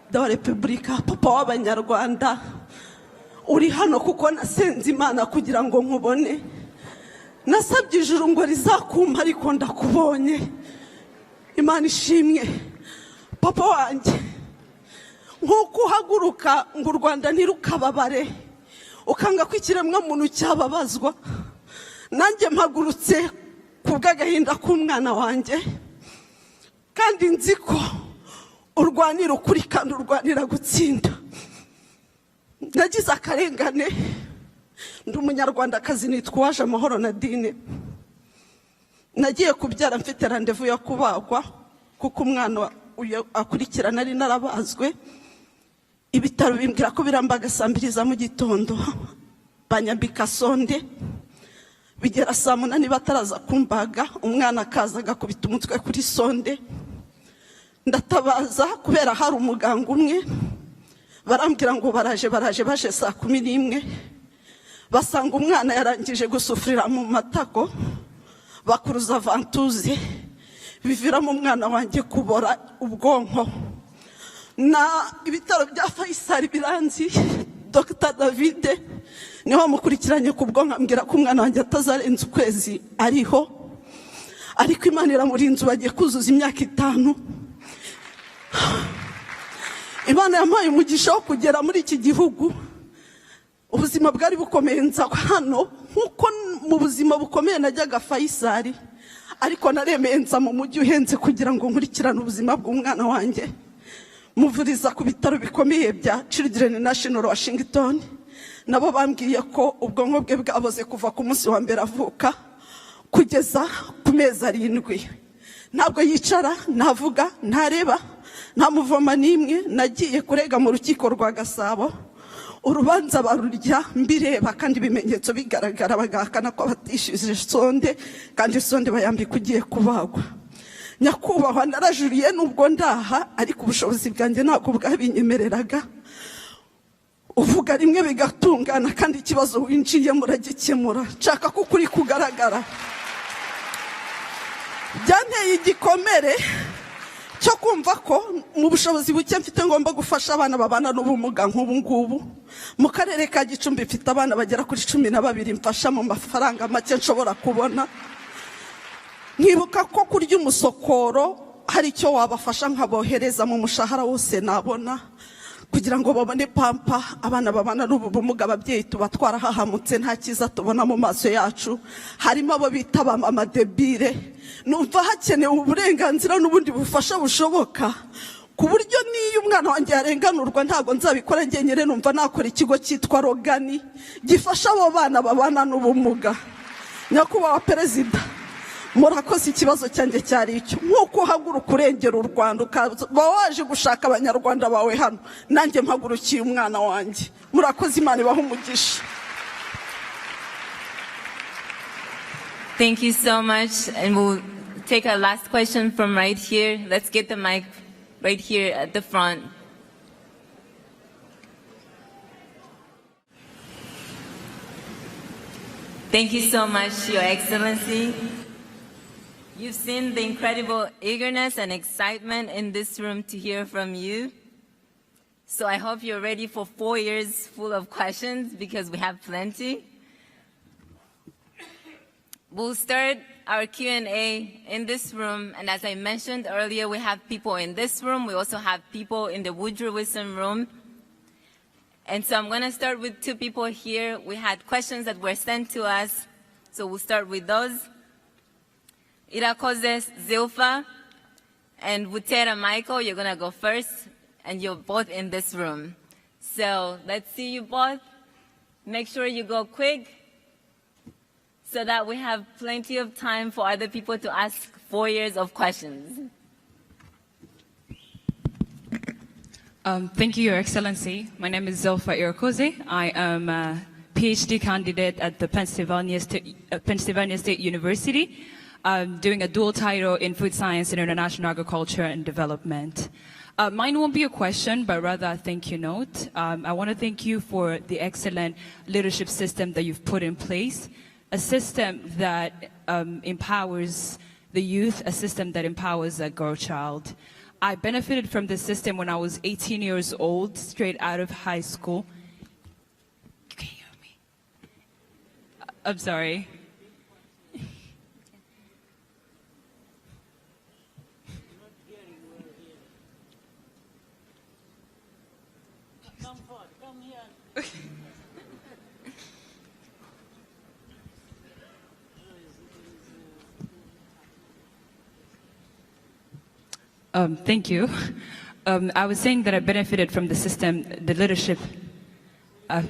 perezida wa repubulika, papa w'abanyarwanda, uri hano kuko nasenze Imana kugira ngo nkubone. Nasabye ijuru ngo rizakumpa ariko ndakubonye. Imana ishimwe. Papa wanjye, nk'uko uhaguruka ngo u Rwanda ntirukababare, ukanga ko ikiremwa muntu cyababazwa, nanjye mpagurutse kubw'agahinda k'umwana wanjye, kandi nzi ko urwanira ukuri kandi urwanira gutsinda. Nagize akarengane, ndi umunyarwandakazi, nitwa Uwaje Amahoro Nadine. Nagiye kubyara mfite randevu yo kubagwa kuko umwana akurikirana ari narabazwe. Ibitaro bimbwira ko birambaga saa 2 za mu gitondo, banyambika sonde, bigera saa 8 bataraza kumbaga, umwana akaza agakubita umutwe kuri sonde. Ndatabaza kubera hari umuganga umwe, barambwira ngo baraje baje saa 11, basanga umwana yarangije gusufurira mu matako, bakuruza vantuze, biviramo umwana wanjye kubora ubwonko. Na ibitaro bya Faisal biranzi, Dr. David niho mukurikiranye ku bwonko, ambwira ko umwana wanjye atazarenza ukwezi ariho, ariko Imana iramurinze, bagiye kuzuza imyaka 5. Imana yampaye umugisha wo kugera muri iki gihugu. Ubuzima bwari bukomeye nza hano, nkuko mu buzima bukomeye najyaga Faisal, ariko naremeye nza mu mujyi uhenze kugira ngo nkurikirane ubuzima bw'umwana wanjye. Muvuriza ku bitaro bikomeye bya Children National Washington, nabo bambwiye ko ubwonko bwe bwaboze kuva ku munsi wa mbere avuka kugeza ku mezi 7. Ntabwo yicara, ntavuga, ntareba, nta muvoma n'imwe. Nagiye kurega mu rukiko rwa Gasabo, urubanza barurya mbireba kandi ibimenyetso bigaragara, bagahakana ko batishije sonde, kandi sonde bayambika ugiye kubagwa. Nyakubahwa, narajuriye nubwo ndaha, ariko ubushobozi bwanjye ntabwo bwabinyemereraga. Uvuga rimwe bigatungana, kandi ikibazo winjiye muragikemura. Nshaka ko ukuri kugaragara. Byanteye igikomere cyo kumva ko mu bushobozi buke mfite ngomba gufasha abana babana n'ubumuga nk'ubu ngubu. Mu karere ka Gicumbi mfite abana bagera kuri 12 mfasha mu mafaranga make nshobora kubona. Nkibuka ko kurya umusokoro hari icyo wabafasha nkabohereza mu mushahara wose nabona, kugira ngo babone pampa. Abana babana n'ubumuga, ababyeyi tubatwara hahamutse, nta cyiza tubona mu maso yacu. Harimo abo bita mama debire. Numva hakenewe uburenganzira n'ubundi bufasha bushoboka, ku buryo niyo umwana wanjye yarenganurwa ntabwo nzabikora njyenyine. Numva nakora ikigo cyitwa Rogani gifasha abo bana babana n'ubumuga. Nyakubahwa Perezida, murakoze. Ikibazo cyanjye cyari icyo, nk'uko uhaguruka urengera u Rwanda, ukaba waje gushaka abanyarwanda bawe hano, nanjye mpagurukiye umwana wanjye. Murakoze, Imana ibahe umugisha. Thank you so much, and we'll take our last question from right here. Let's get the mic right here at the front. Thank you so much, Your Excellency. You've seen the incredible eagerness and excitement in this room to hear from you. So I hope you're ready for 4 years full of questions, because we have plenty. We'll start our Q&A in this room, and as I mentioned earlier, we have people in this room. We also have people in the Woodrow Wilson room. And so I'm going to start with 2 people here. We had questions that were sent to us, so we'll start with those. Irakoze Zilfa and Wutera Michael, you're going to go first, and you're both in this room. So let's see you both. Make sure you go quick, so that we have plenty of time for other people to ask 4 years of questions. Thank you, Your Excellency. My name is Zilfa Irakoze. I am a PhD candidate at the Pennsylvania State University, doing a dual title in food science and international agriculture and development. Mine won't be a question, but rather a thank you note. I want to thank you for the excellent leadership system that you've put in place. A system that empowers the youth, a system that empowers a girl child. I benefited from the system when I was 18 years old, straight out of high school. You can't hear me. I'm sorry. Thank you. I was saying that I benefited from the system, the leadership. Yes.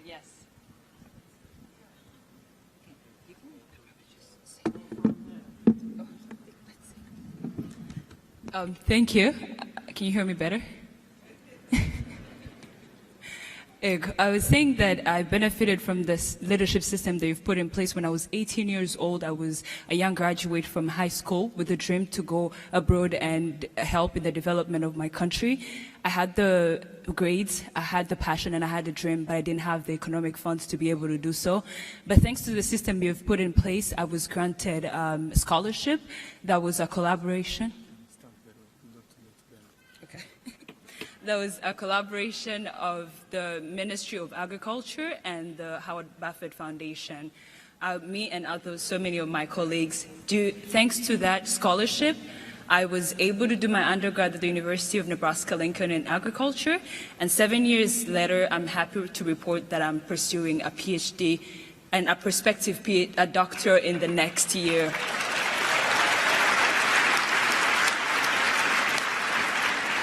Yes. Thank you. Can you hear me better? I was saying that I benefited from this leadership system that you've put in place. When I was 18 years old, I was a young graduate from high school with a dream to go abroad and help in the development of my country. I had the grades, I had the passion, and I had the dream, but I didn't have the economic funds to be able to do so. But thanks to the system you've put in place, I was granted a scholarship that was a collaboration. There was a collaboration of the Ministry of Agriculture and the Howard Buffett Foundation. Me and others, so many of my colleagues, thanks to that scholarship, I was able to do my undergrad at the University of Nebraska-Lincoln in agriculture. And 7 years later, I'm happy to report that I'm pursuing a PhD and a prospective a doctor in the next year.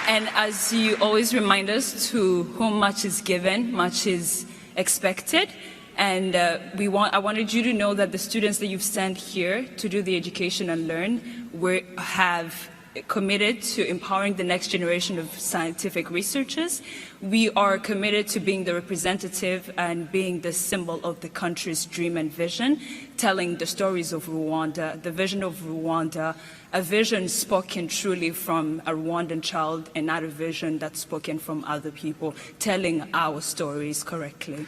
And as you always remind us, to whom much is given, much is expected. And I wanted you to know that the students that you've sent here to do the education and learn have committed to empowering the next generation of scientific researchers. We are committed to being the representative and being the symbol of the country's dream and vision, telling the stories of Rwanda, the vision of Rwanda, a vision spoken truly from a Rwandan child and not a vision that's spoken from other people, telling our stories correctly.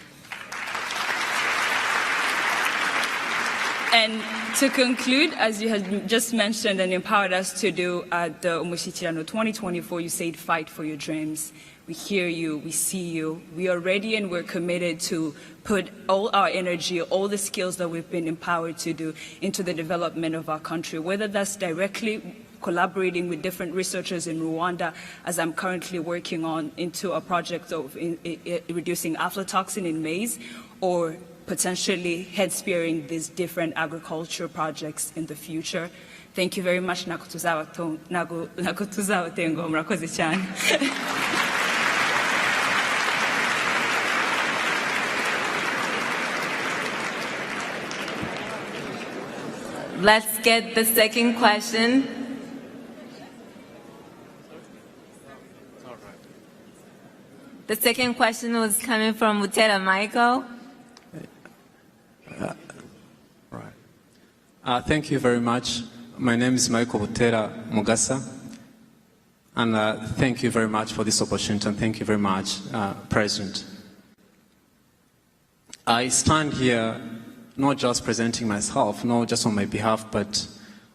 And to conclude, as you had just mentioned and empowered us to do at the Umushyikirano 2024, you said fight for your dreams. We hear you, we see you. We are ready and we're committed to put all our energy, all the skills that we've been empowered to do into the development of our country, whether that's directly collaborating with different researchers in Rwanda, as I'm currently working on into a project of reducing aflatoxin in maize, or potentially head-spearing these different agriculture projects in the future. Thank you very much. Nakutuzawatengo, murakoze cyane. Let's get the second question. The second question was coming from Mutera Michael. Thank you very much. My name is Michael Butera Mugasa, and thank you very much for this opportunity, and thank you very much, President. I stand here not just presenting myself, not just on my behalf, but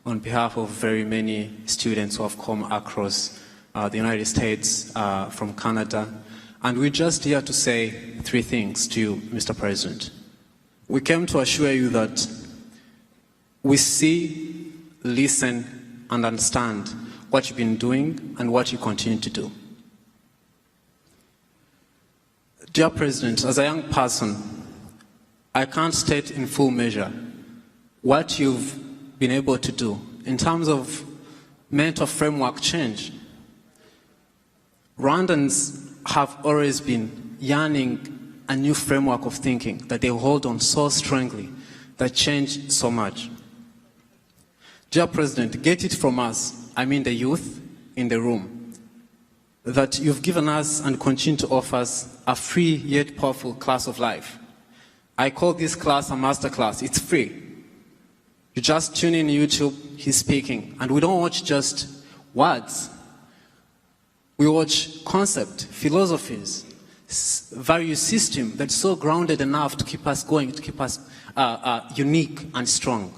on behalf of very many students who have come across the United States, from Canada, and we're just here to say three things to you, Mr. President. We came to assure you that we see, listen, and understand what you've been doing and what you continue to do. Dear President, as a young person, I can't state in full measure what you've been able to do in terms of mental framework change. Rwandans have always been yearning a new framework of thinking that they hold on so strongly, that changed so much. Dear President, get it from us, I mean the youth in the room, that you've given us and continue to offer us a free yet powerful class of life. I call this class a master class. It's free. You just tune in YouTube, he's speaking, and we don't watch just words. We watch concept, philosophies, value system that's so grounded enough to keep us going, to keep us unique and strong.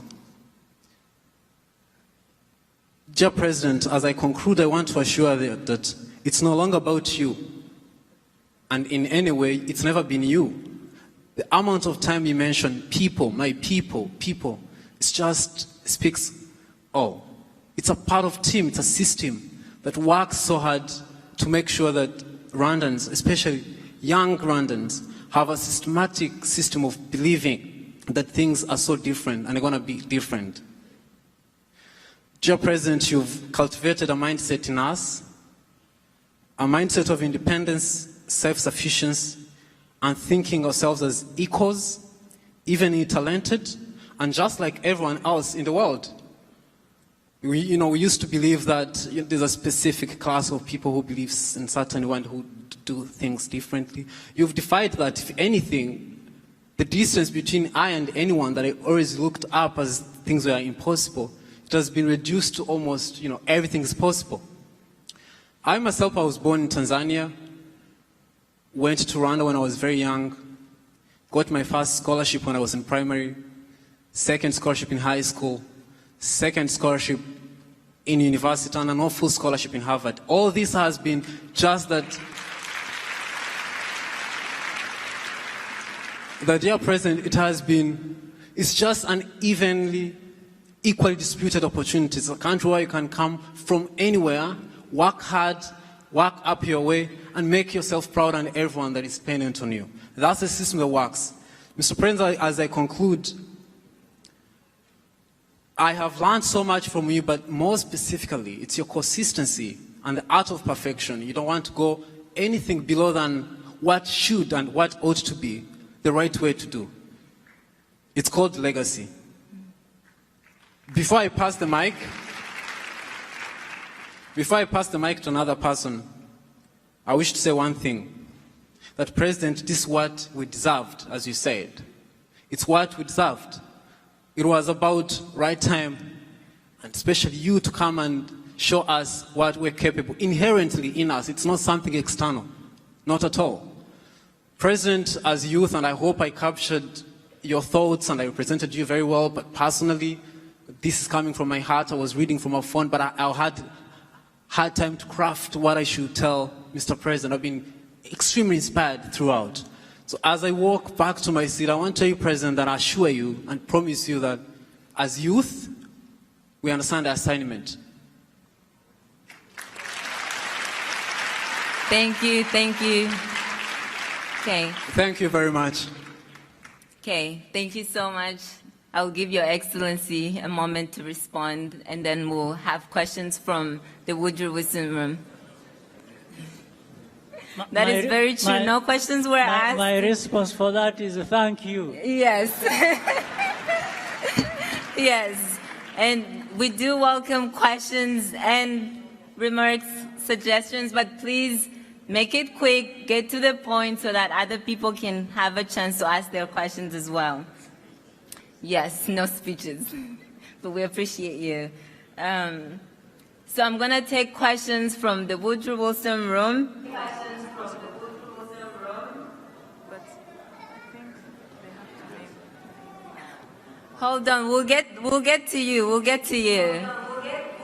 Dear President, as I conclude, I want to assure you that it's no longer about you. And in any way, it's never been you. The amount of time you mention people, my people, it just speaks all. It's a part of team, it's a system that works so hard to make sure that Rwandans, especially young Rwandans, have a systematic system of believing that things are so different and are going to be different. Dear President, you've cultivated a mindset in us, a mindset of independence, self-sufficiency, and thinking ourselves as equals, even talented, and just like everyone else in the world. We used to believe that there's a specific class of people who believes in certain way and who do things differently. You've defied that. If anything, the distance between I and anyone that I always looked up as things were impossible, it has been reduced to almost, everything is possible. I myself, I was born in Tanzania, went to Rwanda when I was very young, got my first scholarship when I was in primary, second scholarship in high school, second scholarship in university, and a full scholarship in Harvard. All this has been just that, dear President, it's just an equally disputed opportunity. It's a country where you can come from anywhere, work hard, work up your way, and make yourself proud and everyone that is dependent on you. That's the system that works. Mr. President, as I conclude, I have learned so much from you, but more specifically, it's your consistency and the art of perfection. You don't want to go anything below than what should and what ought to be the right way to do. It's called legacy. Before I pass the mic to another person, I wish to say one thing. That, President, this is what we deserved, as you said. It's what we deserved. It was about right time, and especially you to come and show us what we're capable, inherently in us. It's not something external, not at all. President, as youth, and I hope I captured your thoughts and I represented you very well, but personally, this is coming from my heart. I was reading from a phone, but I had hard time to craft what I should tell Mr. President. I've been extremely inspired throughout. So as I walk back to my seat, I want to tell you, President, that I assure you and promise you that as youth, we understand the assignment. Thank you. Okay. Thank you very much. Okay, thank you so much. I'll give Your Excellency a moment to respond, and then we'll have questions from the Woodrow Wilson room. That is very true. No questions were asked. My response for that is thank you. Yes. Yes. And we do welcome questions and remarks, suggestions, but please make it quick, get to the point so that other people can have a chance to ask their questions as well. Yes, no speeches, but we appreciate you. So I'm going to take questions from the Woodrow Wilson room. Hold on, we'll get to you.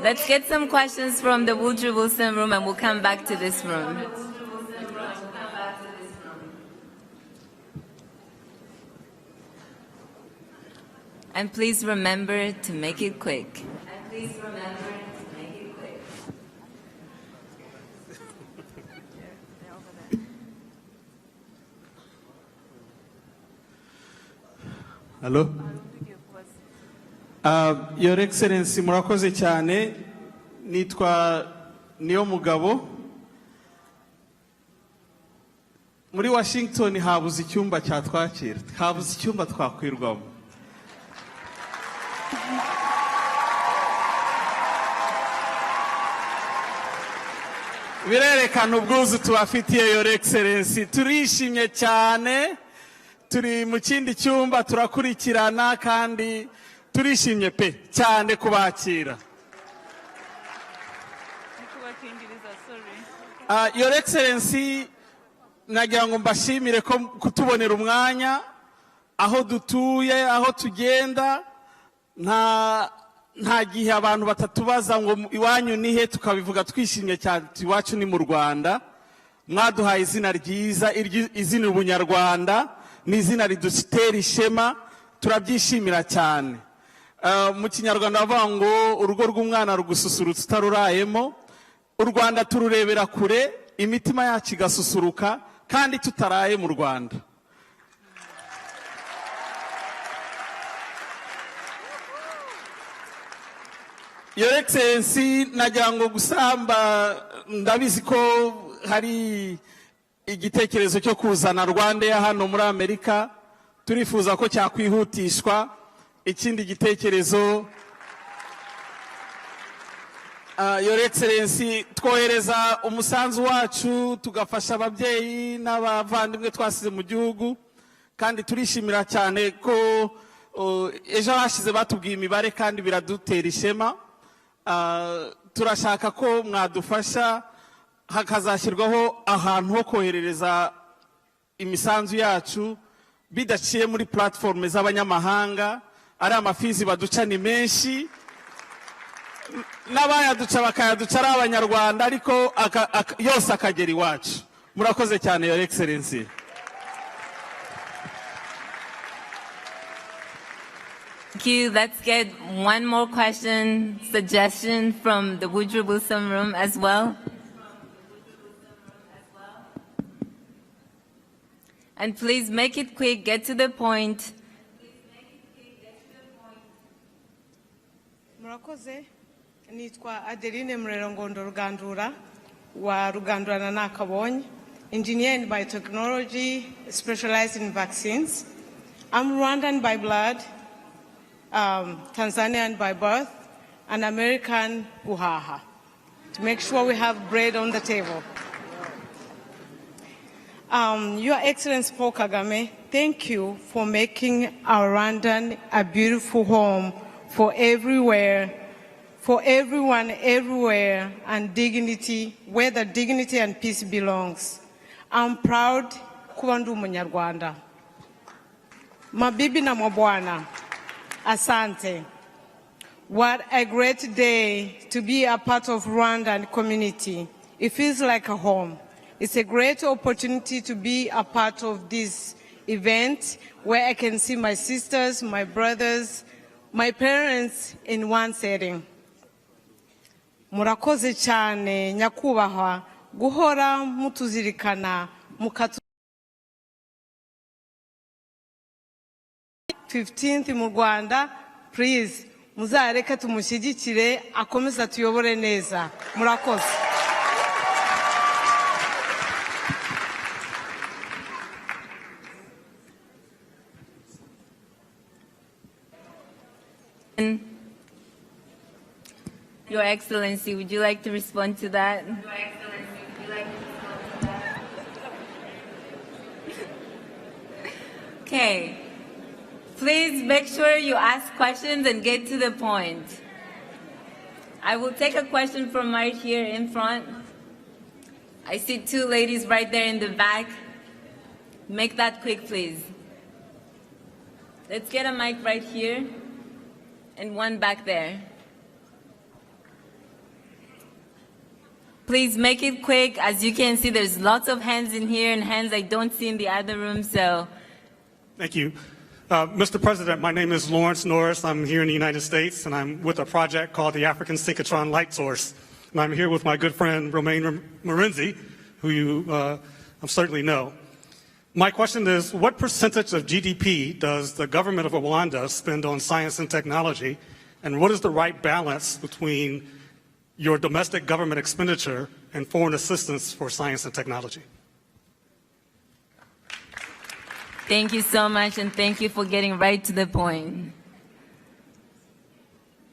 Let's get some questions from the Woodrow Wilson room, and we'll come back to this room. And please remember to make it quick. Hello? Your Excellency, murakoze cyane. Nitwa Niyomugabo. Muri Washington habuze icyumba cyatwakira. Habuze icyumba twakwirwamo. Birerekana ubwuzu tubafitiye, Your Excellency. Turishimye cyane. Turi mu kindi cyumba turakurikirana kandi turishimye pe cyane kubakira. Your Excellency, nagira ngo mbashimire ko kutubonera umwanya aho dutuye, aho tugenda, nta gihe abantu batatubaza ngo iwanyu ni he, tukabivuga twishimye cyane, iwacu ni mu Rwanda. Mwaduhaye izina ryiza, izina ubunyarwanda ni izina ridutera ishema, turabyishimira cyane. Mu Kinyarwanda bavuga ngo urugo rw'umwana rugususurutsa utarurayemo. U Rwanda tururebera kure, imitima yacu igasusuruka kandi tutaraye mu Rwanda. Your Excellency, nagira ngo gusamba, ndabizi ko hari igitekerezo cyo kuzana Rwanda ya hano muri Amerika, turifuza ko cyakwihutishwa. Ikindi gitekerezo, Your Excellency, twohereza umusanzu wacu tugafasha ababyeyi n'abavandimwe twasize mu gihugu, kandi turishimira cyane ko ejo hashize batubwiye imibare kandi biradutera ishema. Turashaka ko mwadufasha hakazashyirwaho ahantu ho koherereza imisanzu yacu bidaciye muri platform z'abanyamahanga. Ari amafizi baduca ni menshi, n'abayaduca bakayaduca ari abanyarwanda, ariko yose akagera iwacu. Murakoze cyane, Your Excellency. Thank you. Let's get one more question, suggestion from the Woodrow Wilson room as well. And please make it quick, get to the point. Murakoze, nitwa Adeline Murerungondo Rugandura wa Rugandura na Nakabonye, engineer in biotechnology, specialized in vaccines. I'm Rwandan by blood, Tanzanian by birth, and American Uhaha, to make sure we have bread on the table. Your Excellency Paul Kagame, thank you for making our Rwandan a beautiful home for everywhere, for everyone, everywhere, and dignity, where the dignity and peace belongs. I'm proud kuba ndi Umunyarwanda. Mabibi na mabwana, asante. What a great day to be a part of Rwandan community. It feels like a home. It's a great opportunity to be a part of this event where I can see my sisters, my brothers, my parents in one setting. Murakoze cyane nyakubahwa guhora mutuzirikana mukatu 15th mu Rwanda, please muzareke tumushyigikire akomeza tuyobore neza. Murakoze. Your Excellency, would you like to respond to that? Okay. Please make sure you ask questions and get to the point. I will take a question from right here in front. I see two ladies right there in the back. Make that quick, please. Let's get a mic right here and one back there. Please make it quick. As you can see, there's lots of hands in here and hands I don't see in the other room, so. Thank you. Mr. President, my name is Lawrence Norris. I'm here in the United States, and I'm with a project called the African Synchrotron Light Source. And I'm here with my good friend, Romain Morenzi, who you certainly know. My question is, what percentage of GDP does the government of Rwanda spend on science and technology, and what is the right balance between your domestic government expenditure and foreign assistance for science and technology? Thank you so much, and thank you for getting right to the point.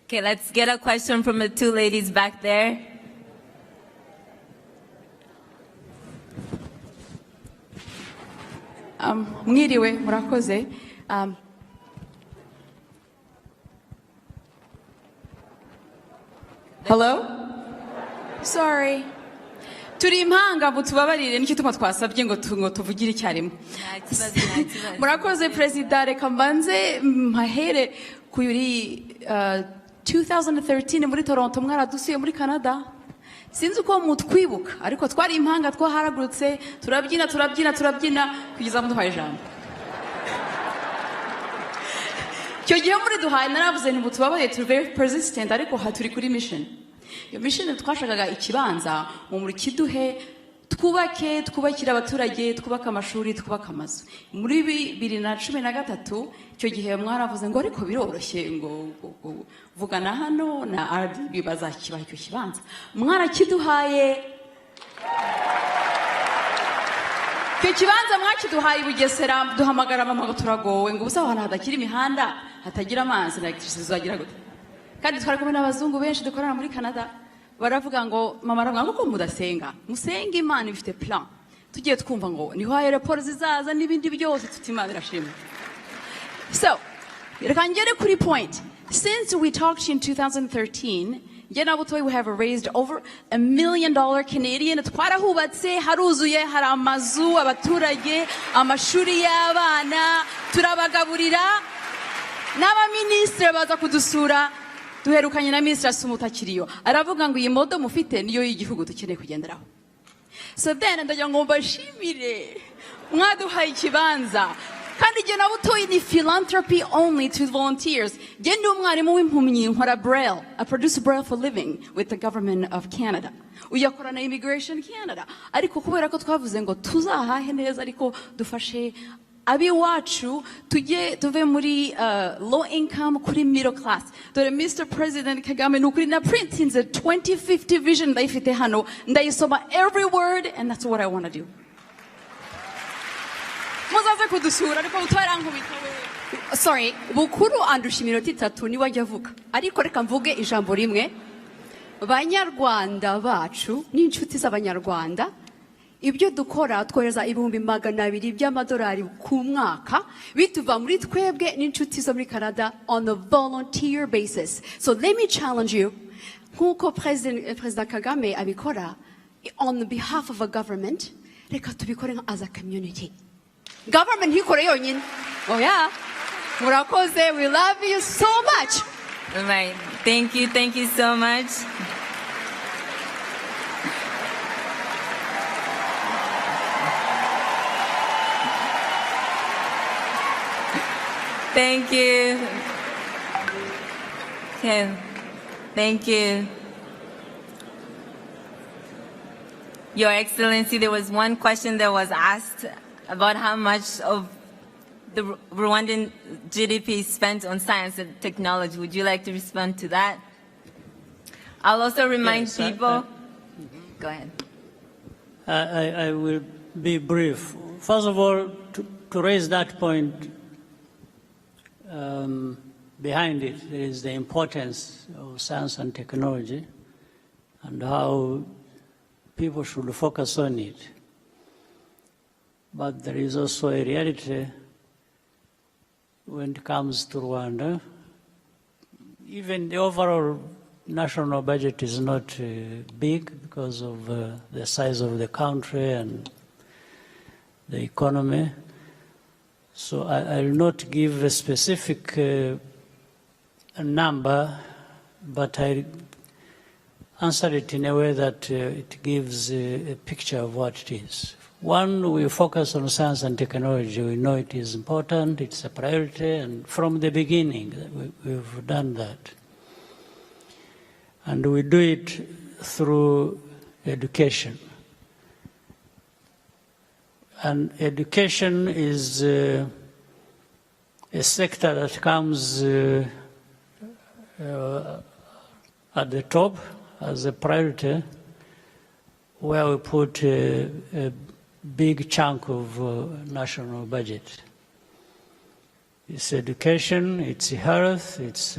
Okay, let's get a question from the two ladies back there. Mwiriwe, murakoze. Hello? Sorry. Turi impanga mutubabarire nicyo tuma twasabye ngo tuvugire icyarimwe. Murakoze President, reka mbanze mpahere kuri 2013 muri Toronto mwaradusuye muri Canada. Sinzi uko mutwibuka ariko twari impanga twaharagurutse turabyina kugeza muduhaye ijambo. Icyo gihe muri duhaye naravuze ntibutubabaye turi very persistent ariko turi kuri mission. Iyo mission twashakaga ikibanza mu muri kiduhe twubakira abaturage, twubaka amashuri, twubaka amazu. Muri 2013 icyo gihe mwaravuze ngo ariko biroroshye ngo vugana hano na RDB bazakibaha icyo kibanza. Mwarakiduhaye. Icyo kibanza mwakiduhaye Bugesera duhamagara mama ngo turagowe ngo ubusa ahantu hadakira imihanda hatagira amazi na electricity zagira gute. Kandi twari kumwe n'abazungu benshi dukorana muri Canada. Baravuga ngo mama aravuga ngo ko mudasenga musenge Imana ifite plan. Tugiye twumva ngo niho aeroport zizaza n'ibindi byose tutimana irashimwe. So reka ngere kuri point. Since we talked in 2013, we have raised over $1 million Canadian. Twarahubatse haruzuye hari amazu abaturage amashuri y'abana turabagaburira n'abaminisitiri baza kudusura. Duherukanye na Minisitiri Asumutakiriyo aravuga ngo iyi modo mufite niyo y'igihugu dukeneye kugenderaho. So then ndagira ngo mbashimire mwaduhaye ikibanza kandi je nabutoye ni philanthropy only to volunteers. Je ndi umwarimu w'impumyi nkora Braille. I produce Braille for living with the government of Canada. Uyakora na Immigration Canada. Ariko kubera ko twavuze ngo tuzahahe neza ariko dufashe abiwacu tuve muri low income kuri middle class. Dore Mr. President Kagame nukuri na printing the 2050 vision ndayifite hano ndayisoma every word and that's what I want to do. Muzaze kudusura ariko utwarankubita we. Sorry, bukuru andusha iminota 3 niwe ajya avuga. Ariko reka mvuge ijambo rimwe. Banyarwanda bacu n'inshuti z'abanyarwanda ibyo dukora twohereza $200,000 by'amadolari ku mwaka bituva muri twebwe n'inshuti zo muri Canada on a volunteer basis. So let me challenge you, nkuko President Kagame abikora on behalf of a government, reka tubikore as a community. Government hikore yonyine. Oh yeah, murakoze, we love you so much. Right, thank you so much. Thank you. Okay. Thank you. Your Excellency, there was one question that was asked about how much of the Rwandan GDP is spent on science and technology. Would you like to respond to that? I'll also remind people. Go ahead. I will be brief. First of all, to raise that point, behind it, there is the importance of science and technology and how people should focus on it. But there is also a reality when it comes to Rwanda. Even the overall national budget is not big because of the size of the country and the economy. So I will not give a specific number, but I answer it in a way that it gives a picture of what it is. One, we focus on science and technology. We know it is important, it's a priority, and from the beginning we've done that. And we do it through education. And education is a sector that comes at the top as a priority, where we put a big chunk of national budget. It's education, it's health, it's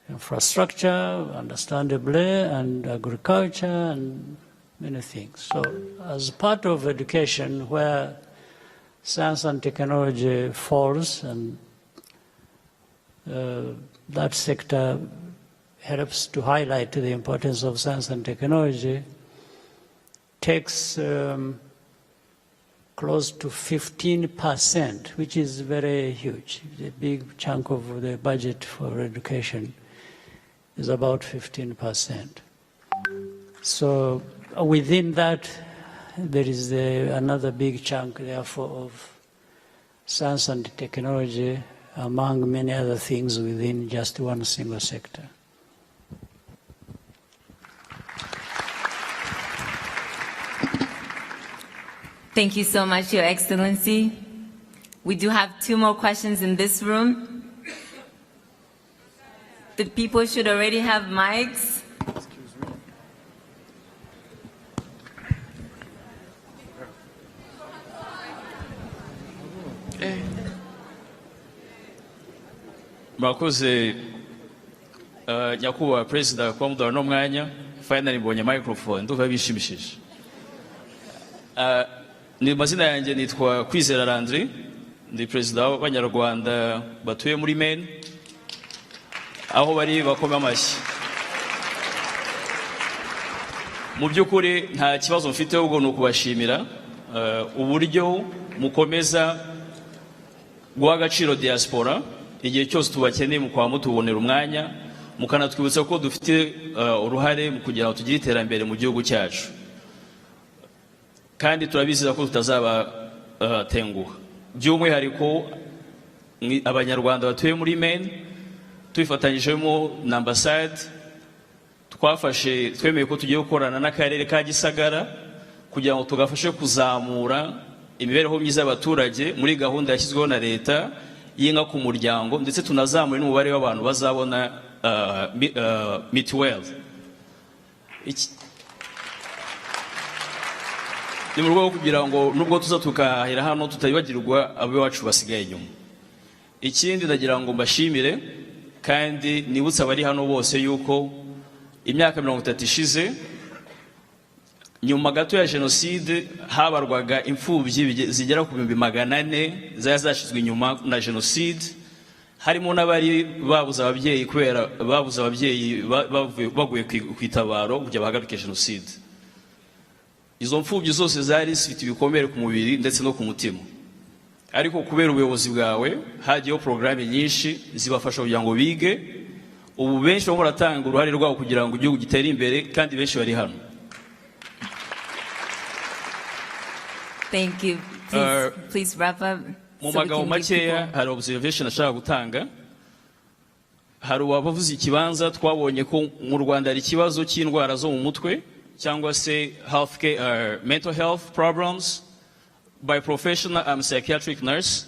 infrastructure, understandably, and agriculture, and many things. So as part of education, where science and technology falls, and that sector helps to highlight the importance of science and technology, takes close to 15%, which is very huge. The big chunk of the budget for education is about 15%. So within that, there is another big chunk, therefore, of science and technology, among many other things within just one single sector. Thank you so much, Your Excellency. We do have 2 more questions in this room. The people should already have mics. Murakoze nyakubahwa perezida kuba muduha no mwanya finally mbonye microphone ndumva bishimishije. Ni mazina yanjye nitwa Kwizera Landry, ndi perezida w'Abanyarwanda batuye muri Maine, aho bari bakoma amashyi. Mu by'ukuri nta kibazo mfite ahubwo ni ukubashimira uburyo mukomeza guha agaciro diaspora igihe cyose tubakeneye mu kwa mutubonera umwanya mukanatwibutsa ko dufite uruhare mu kugira ngo tugire iterambere mu gihugu cyacu, kandi turabizeza ko tutazabatenguha. By'umwihariko Abanyarwanda batuye muri Maine tubifatanyijemo na ambasade twemeye ko tugiye gukorana n'akarere ka Gisagara kugira ngo tugafashe kuzamura imibereho myiza y'abaturage muri gahunda yashyizweho na leta y'inka ku muryango, ndetse tunazamura n'umubare w'abantu bazabona mituweli. Ni mu rwego kugira ngo nubwo tuza tukahahira hano tutabibagirwa abacu basigaye inyuma. Ikindi ndagira ngo mbashimire kandi nibutsa abari hano bose yuko imyaka 30 ishize nyuma gato ya jenoside habarwaga imfubyi zigera ku 400 zari zashizwe inyuma na jenoside, harimo n'abari babuze ababyeyi kubera babuze ababyeyi baguye kwitabaro kujya bahagarika jenoside. Izo mfubyi zose zari zifite ibikomere ku mubiri ndetse no ku mutima, ariko kubera ubuyobozi bwawe hagiyeho programme nyinshi zibafasha kugira ngo bige. Ubu benshi bamwe baratanga uruhare rwabo kugira ngo igihugu gitere imbere, kandi benshi bari hano. Thank you. Please wrap up. Mu magambo makeya hari observation ashaka gutanga. Hari abavuze ikibanza twabonye ko mu Rwanda ari ikibazo cy'indwara zo mu mutwe cyangwa se mental health problems. By profession, I'm a psychiatric nurse,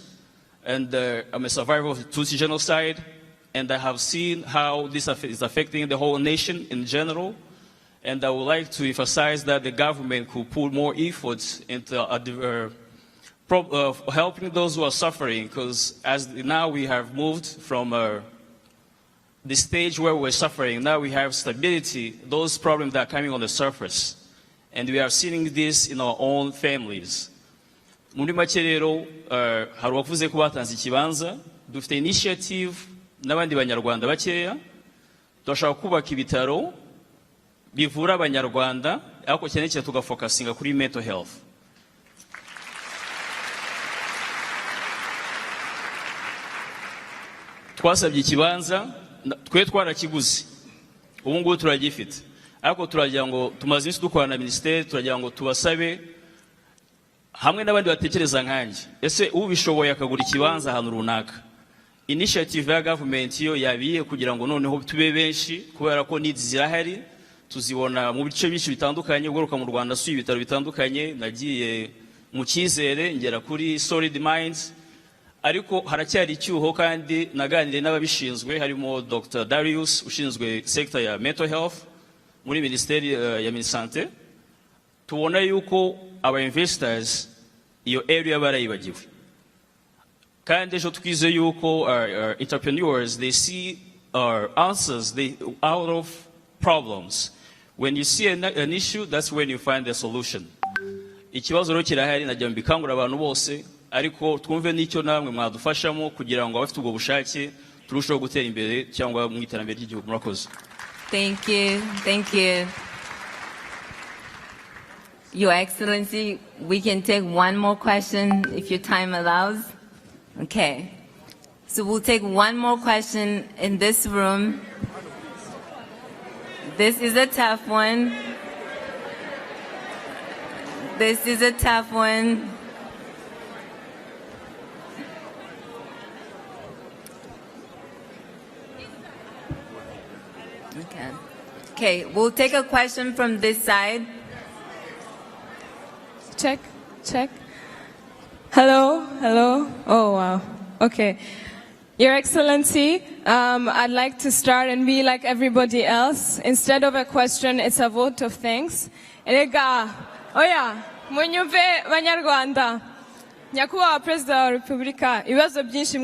and I'm a survivor of the Tutsi genocide, and I have seen how this is affecting the whole nation in general. And I would like to emphasize that the government could put more efforts into helping those who are suffering, because as now we have moved from the stage where we're suffering, now we have stability, those problems that are coming on the surface. And we are seeing this in our own families. Muri make rero hari wavuze ko batanze ikibanza, dufite initiative n'abandi banyarwanda bakeya, turashaka kubaka ibitaro bivura abanyarwanda, ariko cyane cyane tugafokasinga kuri mental health. Twasabye ikibanza, twe twarakiguze, ubu ngubu turagifite, ariko turagira ngo tumaze iminsi dukorana na ministeri, turagira ngo tubasabe hamwe n'abandi batekereza nkanjye, ese ubishoboye akagura ikibanza ahantu runaka. Initiative ya government yo yabiye kugira ngo noneho tube benshi, kubera ko needs zirahari, tuzibona mu bice byinshi bitandukanye. Ugaruka mu Rwanda suye ibitaro bitandukanye, nagiye mu Cyizere ngera kuri Solid Minds, ariko haracyari icyuho, kandi naganire n'ababishinzwe harimo Dr. Darius ushinzwe sector ya mental health muri ministeri ya Minisante. Tubona yuko aba investors iyo area barayibagiwe, kandi ejo twize yuko our entrepreneurs, they see our answers, they out of problems. When you see an issue, that's when you find the solution. Ikibazo rero kirahari, najya mbikangura abantu bose, ariko twumve n'icyo namwe mwadufashamo kugira ngo abafite ubwo bushake turusheho gutera imbere cyangwa mu iterambere ry'igihugu. Murakoze. Thank you. Thank you. Your Excellency, we can take one more question if your time allows. Okay. So we'll take one more question in this room. This is a tough one. This is a tough one. Okay. Okay, we'll take a question from this side. Check, check. Hello, hello. Oh, wow. Okay. Your Excellency, I'd like to start and be like everybody else. Instead of a question, it's a vote of thanks. Erega, oya, munyumve banyarwanda. Nyakubahwa Perezida wa Repubulika, ibibazo byinshi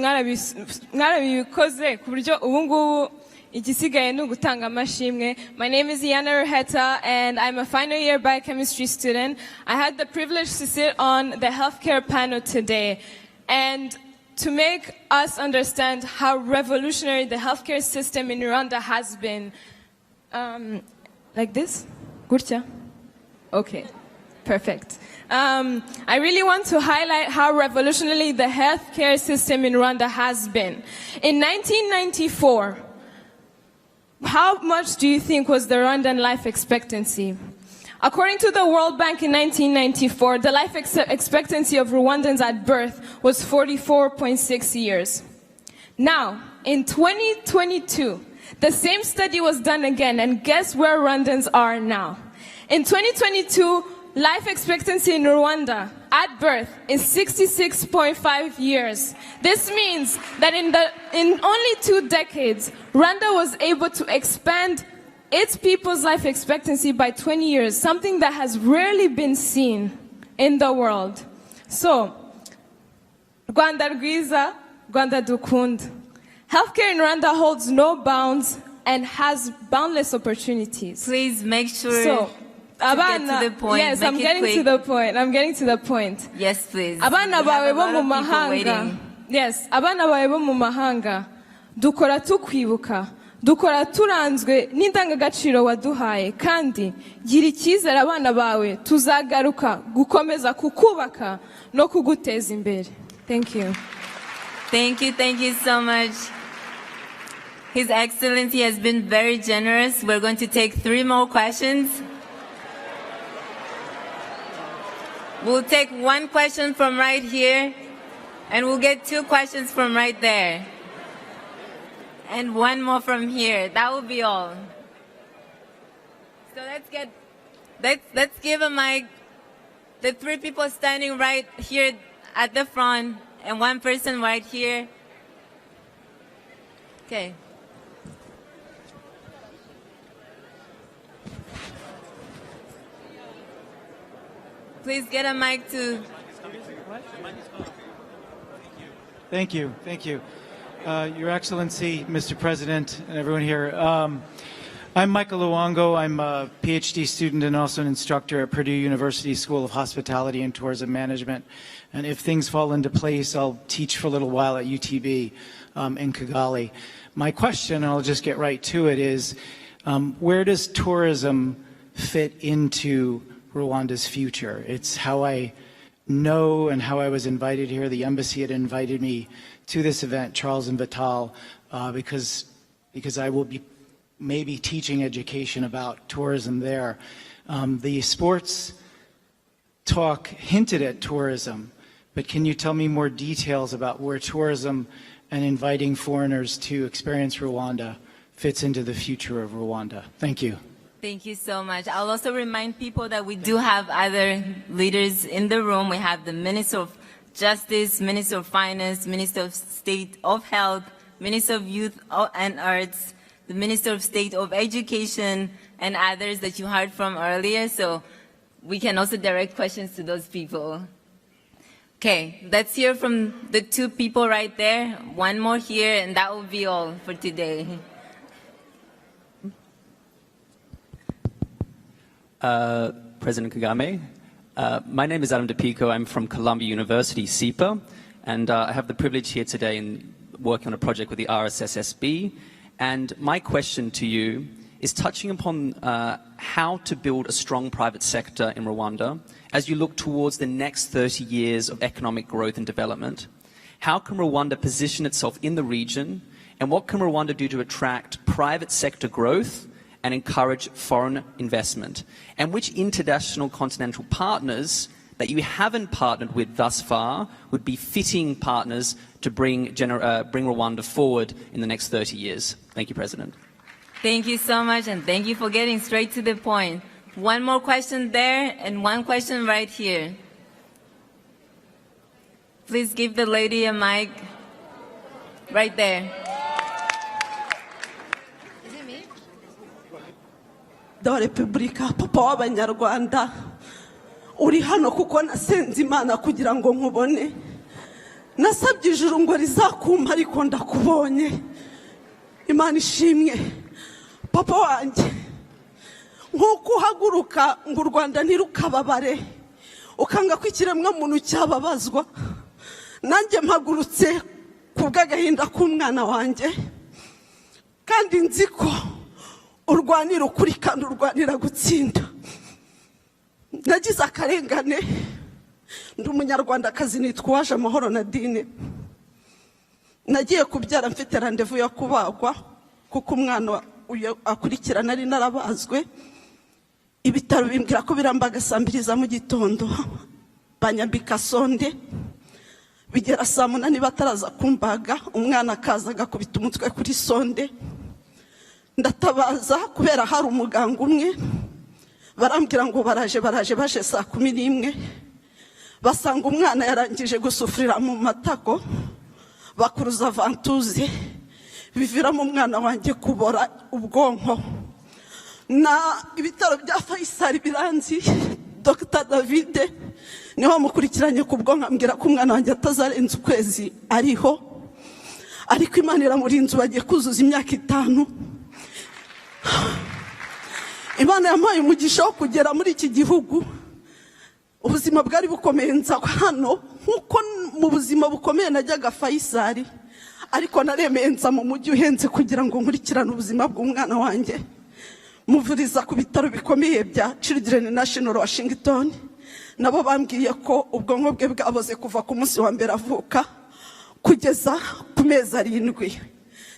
mwarabikoze ku buryo ubu ngubu igisigaye ni ugutanga amashimwe. My name is Yana Ruheta and I'm a final year biochemistry student. I had the privilege to sit on the healthcare panel today. And to make us understand how revolutionary the healthcare system in Rwanda has been. Like this? Gurcha? Okay, perfect. I really want to highlight how revolutionary the healthcare system in Rwanda has been. In 1994, how much do you think was the Rwandan life expectancy? According to the World Bank in 1994, the life expectancy of Rwandans at birth was 44.6 years. Now, in 2022, the same study was done again, and guess where Rwandans are now? In 2022, life expectancy in Rwanda at birth is 66.5 years. This means that in only 2 decades, Rwanda was able to expand its people's life expectancy by 20 years, something that has rarely been seen in the world. So, Rwanda rwiza, Rwanda dukunda. Healthcare in Rwanda holds no bounds and has boundless opportunities. Please make sure to get to the point. Yes, I'm getting to the point. I'm getting to the point. Yes, please. Abana bawe bo mu mahanga. Yes, abana bawe bo mu mahanga. Dukora tukwibuka. Dukora turanzwe n'indangagaciro waduhaye kandi gira icyizere abana bawe tuzagaruka gukomeza kukubaka no kuguteza imbere. Thank you. Thank you so much. His Excellency has been very generous. We're going to take 3 more questions. We'll take 1 question from right here, and we'll get 2 questions from right there. And 1 more from here. That will be all. So let's give a mic. The 3 people standing right here at the front, and 1 person right here. Okay. Please get a mic to. Thank you. Your Excellency, Mr. President, and everyone here. I'm Michael Luongo. I'm a PhD student and also an instructor at Purdue University School of Hospitality and Tourism Management. And if things fall into place, I'll teach for a little while at UTB in Kigali. My question, and I'll just get right to it, is where does tourism fit into Rwanda's future? It's how I know and how I was invited here. The embassy had invited me to this event, Charles and Vital, because I will be maybe teaching education about tourism there. The sports talk hinted at tourism, but can you tell me more details about where tourism and inviting foreigners to experience Rwanda fits into the future of Rwanda? Thank you. Thank you so much. I'll also remind people that we do have other leaders in the room. We have the Minister of Justice, Minister of Finance, Minister of State of Health, Minister of Youth and Arts, the Minister of State of Education, and others that you heard from earlier. So we can also direct questions to those people. Okay, let's hear from the 2 people right there. 1 more here, and that will be all for today. President Kagame. My name is Adam DePico. I'm from Columbia University, SIPA, and I have the privilege here today in working on a project with the RSSSB. And my question to you is touching upon how to build a strong private sector in Rwanda as you look towards the next 30 years of economic growth and development. How can Rwanda position itself in the region, and what can Rwanda do to attract private sector growth and encourage foreign investment? And which international continental partners that you haven't partnered with thus far would be fitting partners to bring Rwanda forward in the next 30 years? Thank you, President. Thank you so much, and thank you for getting straight to the point. One more question there, and one question right here. Please give the lady a mic right there. Da Repubulika, papa w'Abanyarwanda, uri hano kuko nasenze Imana kugira ngo nkubone. Nasabye ijuru ngo rizakumpa ariko ndakubonye. Imana ishimwe. Papa wanjye, nk'uko uhaguruka ngo u Rwanda ntirukababare, ukanga ko ikiremwa muntu cyababazwa, nanjye mpagurutse ku bw'agahinda k'umwana wanjye, kandi nzi ko urwanira ukuri kandi urwanira gutsinda. Nagize akarengane, ndi umunyarwandakazi nitwa Uwaje Amahoro Nadine. Nagiye kubyara mfite randevu yo kubagwa kuko umwana akurikirana ari narabazwe. Ibitaro bimbwira ko birambaga saa 2 za mu gitondo, banyambika sonde, bigera saa 8 bataraza kumbaga, umwana akaza agakubita umutwe kuri sonde. Ndatabaza kubera hari umuganga umwe, barambwira ngo baje saa 11, basanga umwana yarangije gusufurira mu matako, bakuruza vantuze, biviramo umwana wanjye kubora ubwonko. Na ibitaro bya Faisal biranzi, Dr. David niho mukurikiranye ku bwonko, ambwira ko umwana wanjye atazarenza ukwezi ariho, ariko Imana iramurinze, bagiye kuzuza imyaka 5. Imana yampaye umugisha wo kugera muri iki gihugu. Ubuzima bwari bukomeye nza hano, nkuko mu buzima bukomeye najyaga Faisal, ariko naremeye nza mu mujyi uhenze kugira ngo nkurikirane ubuzima bw'umwana wanjye. Muvuriza ku bitaro bikomeye bya Children National Washington, nabo bambwiye ko ubwonko bwe bwaboze kuva ku munsi wa mbere avuka kugeza ku mezi 7.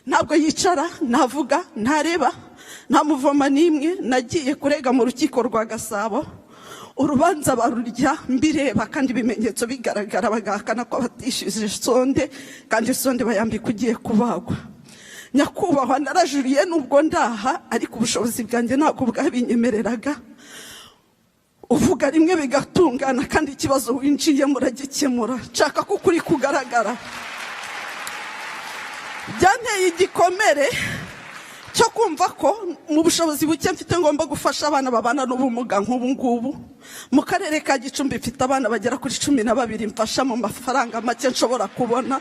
Ntabwo yicara, ntavuga, ntareba, nta muvoma n'imwe. Nagiye kurega mu rukiko rwa Gasabo, urubanza barurya mbireba kandi ibimenyetso bigaragara, bagahakana ko batishyuze sonde, kandi sonde bayambika ugiye kubagwa. Nyakubahwa, narajuriye nubwo ndaha, ariko ubushobozi bwanjye ntabwo bwabinyemereraga. Uvuga rimwe bigatungana, kandi ikibazo winjiye muragikemura. Nshaka ko ukuri kugaragara. Byanteye igikomere cyo kumva ko mu bushobozi buke mfite ngomba gufasha abana babana n'ubumuga nk'ubu ngubu. Mu karere ka Gicumbi mfite abana bagera kuri 12 mfasha mu mafaranga make nshobora kubona.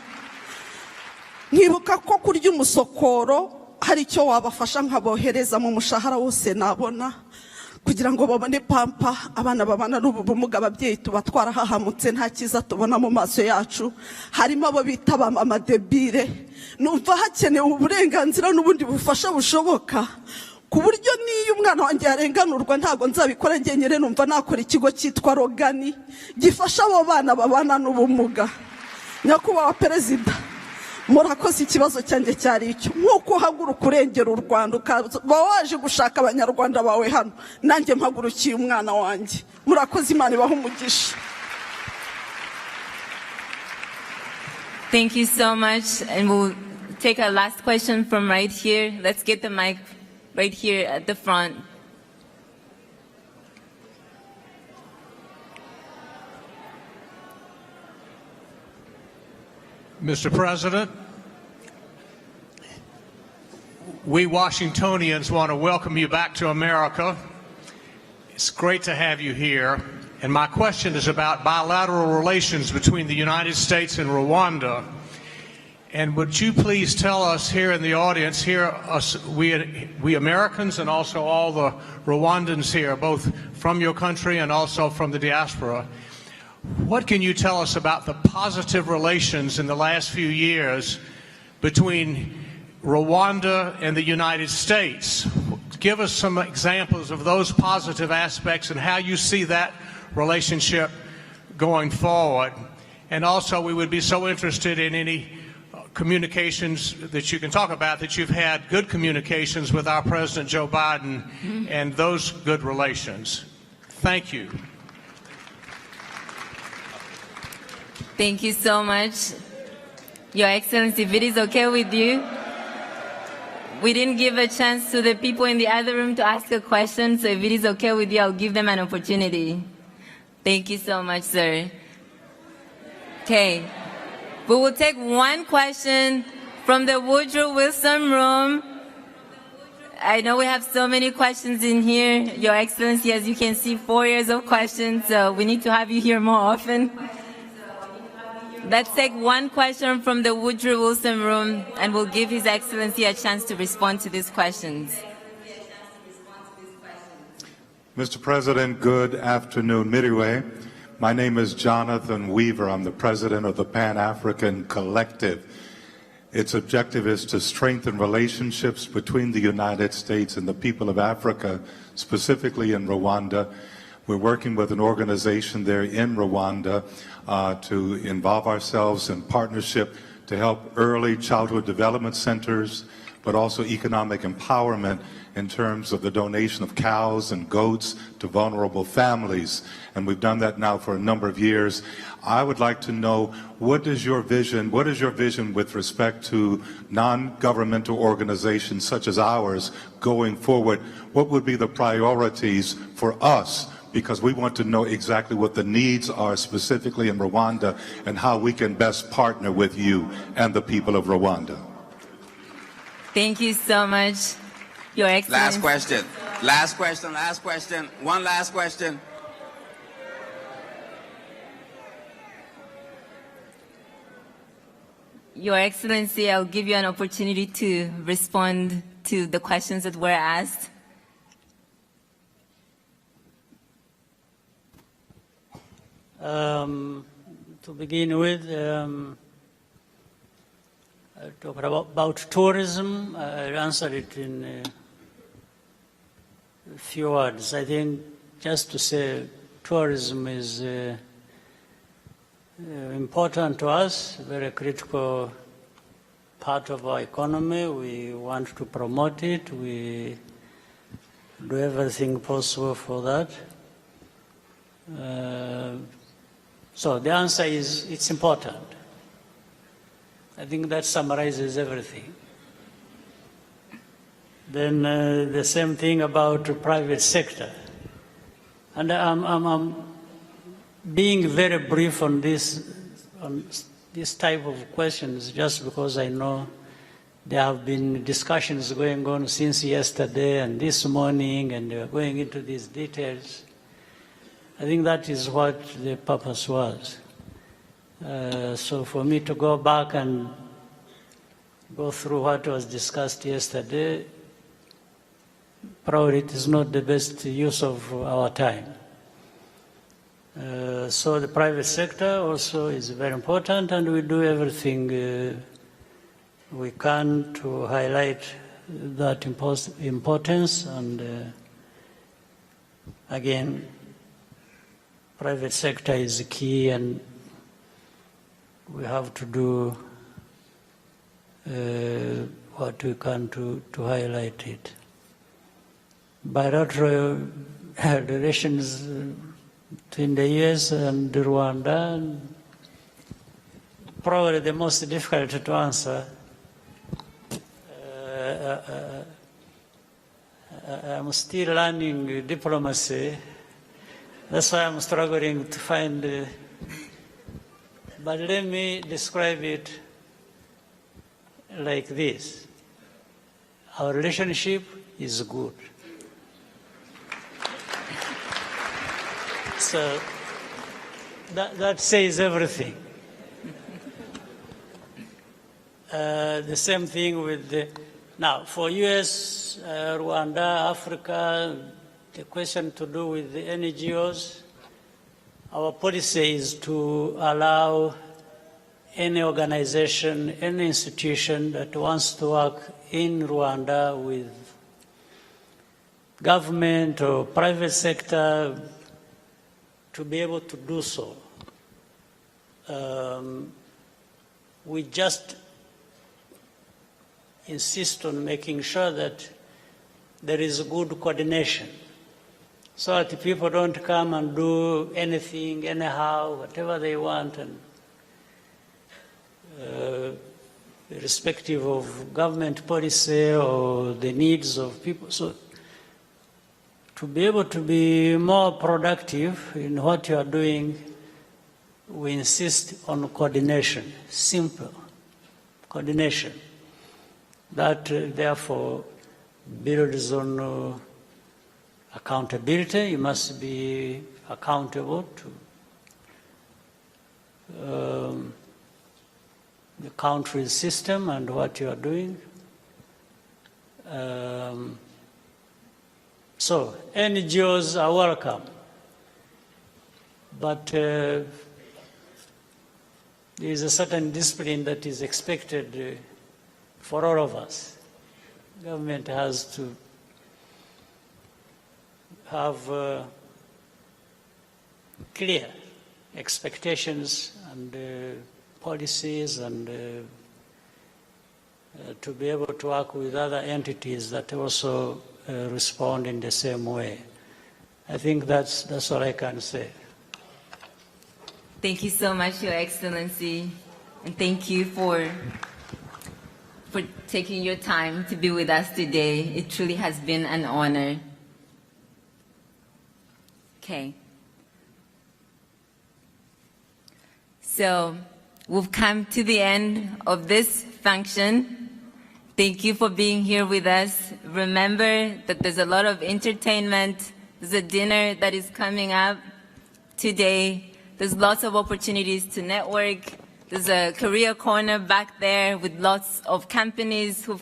Nkibuka ko kurya umusokoro hari icyo wabafasha nkabohereza mu mushahara wose nabona, kugira ngo babone pampa. Abana babana n'ubumuga, ababyeyi tubatwara hahamutse, nta kiza tubona mu maso yacu. Harimo abo bita mama debire. Numva hakenewe uburenganzira n'ubundi bufasha bushoboka, ku buryo niyo umwana wanjye yarenganurwa ntago nzabikora njyenyine. Numva nakora ikigo cyitwa Rogani gifasha abo bana babana n'ubumuga. Nyakubahwa Perezida, murakoze. Ikibazo cyanjye cyari icyo, nkuko uhaguruka urengera u Rwanda, ukaba waje gushaka abanyarwanda bawe hano, nanjye mpagurukiye umwana wanjye. Murakoze, Imana ibahe umugisha. Thank you so much, and we'll take our last question from right here. Let's get the mic right here at the front. Mr. President, we Washingtonians want to welcome you back to America. It's great to have you here. And my question is about bilateral relations between the United States and Rwanda. And would you please tell us here in the audience, we Americans and also all the Rwandans here, both from your country and also from the diaspora, what can you tell us about the positive relations in the last few years between Rwanda and the United States? give us some examples of those positive aspects and how you see that relationship going forward. And also, we would be so interested in any communications that you can talk about, that you've had good communications with our President Joe Biden and those good relations. Thank you. Thank you so much. Your Excellency, if it is okay with you, we didn't give a chance to the people in the other room to ask a question, so if it is okay with you, I'll give them an opportunity. Thank you so much, sir. Okay. We will take one question from the Woodrow Wilson room. I know we have so many questions in here. Your Excellency, as you can see, 4 years of questions, so we need to have you here more often. Let's take one question from the Woodrow Wilson room, and we'll give His Excellency a chance to respond to these questions. Mr. President, good afternoon. Midway. My name is Jonathan Weaver. I'm the president of the Pan-African Collective. Its objective is to strengthen relationships between the United States and the people of Africa, specifically in Rwanda. We're working with an organization there in Rwanda to involve ourselves in partnership to help early childhood development centers, but also economic empowerment in terms of the donation of cows and goats to vulnerable families. And we've done that now for a number of years. I would like to know, what is your vision with respect to non-governmental organizations such as ours going forward? What would be the priorities for us? Because we want to know exactly what the needs are specifically in Rwanda and how we can best partner with you and the people of Rwanda. Thank you so much, Your Excellency. Last question. Last question. Last question. One last question. Your Excellency, I'll give you an opportunity to respond to the questions that were asked. To begin with, talk about tourism. I answered it in a few words. I think just to say tourism is important to us, a very critical part of our economy. We want to promote it. We do everything possible for that. So the answer is it's important. I think that summarizes everything. Then the same thing about the private sector. And I'm being very brief on this type of questions just because I know there have been discussions going on since yesterday and this morning, and we're going into these details. I think that is what the purpose was. So for me to go back and go through what was discussed yesterday, probably it is not the best use of our time. So the private sector also is very important, and we do everything we can to highlight that importance. And again, private sector is key, and we have to do what we can to highlight it. Bilateral relations between the US and Rwanda, probably the most difficult to answer. I'm still learning diplomacy. That's why I'm struggling to find, but let me describe it like this. Our relationship is good. So that says everything. The same thing with now for US, Rwanda, Africa, the question to do with the NGOs, our policy is to allow any organization, any institution that wants to work in Rwanda with government or private sector to be able to do so. We just insist on making sure that there is good coordination so that people don't come and do anything, anyhow, whatever they want, and irrespective of government policy or the needs of people. So to be able to be more productive in what you are doing, we insist on coordination, simple coordination. That therefore builds on accountability. You must be accountable to the country's system and what you are doing. So NGOs are welcome, but there is a certain discipline that is expected for all of us. Government has to have clear expectations and policies, and to be able to work with other entities that also respond in the same way. I think that's all I can say. Thank you so much, Your Excellency, and thank you for taking your time to be with us today. It truly has been an honor. Okay. So we've come to the end of this function. Thank you for being here with us. Remember that there's a lot of entertainment. There's a dinner that is coming up today. There's lots of opportunities to network. There's a career corner back there with lots of companies who've